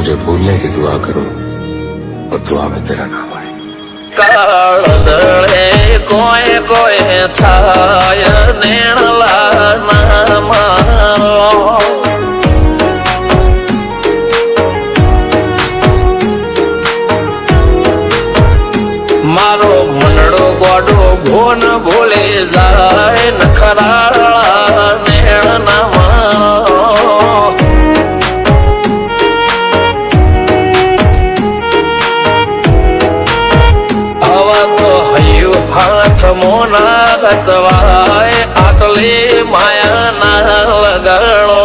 मुझे भूलने की दुआ करो और दुआ में तेरा नाम आए। કાળદળે કોઈ કોઈ થાય નેણલા ના મારો મારો મનડો ગોડો ભોન ભૂલે જાય નખરાળા નેણ ના મારો હાથ મોના ગતવાય આટલે માયા ના લગાડો।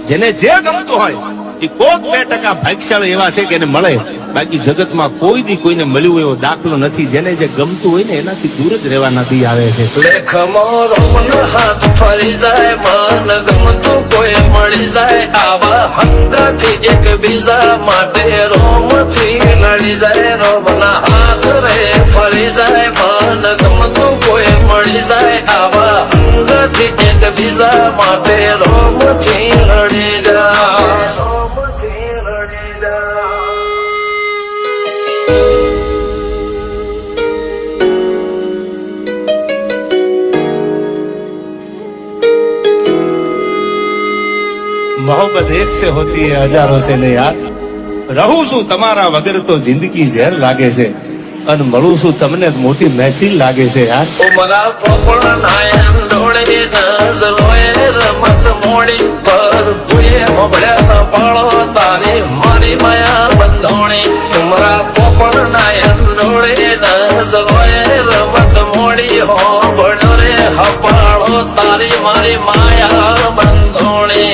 જેને જે ગમતું હોય એ કોક 2% ભાગ્યશાળી એવા છે કે એને મળે, બાકી જગતમાં કોઈ દી કોઈને મળ્યું એવો દાખલો નથી। જેને જે ગમતું હોય ને એનાથી દૂર જ રહેવાના દી આવે છે। લેખ મોરો હાથ ફરી જાય મન ગમતું કોઈ મળી જાય આવા હંગાથી એકબીજા માટે રોમથી લડી જાય। રોમના હાથ રે ફરી જાય મન ગમતું કોઈ મળી જાય આવા હંગાથી એકબીજા માટે રોમથી લડી જાય। मोहब्बत एक से होती है हजारों से नहीं यार। रहूं છું તમારા વગર તો જિંદગી ઝેર લાગે છે, અને મળું છું તમને મોટી મહેફિલ લાગે છે યાર। ઉમરા પોપળ નાયન ડોળે નજરોએ રમત મોડી પર ભૂએ મોબળ્યા પાળો તારી મારી માયા બંધોણી। ઉમરા પોપળ નાયન ડોળે નજરોએ રમત મોડી હો બળો રે હપાળો તારી મારી માયા બંધોણી।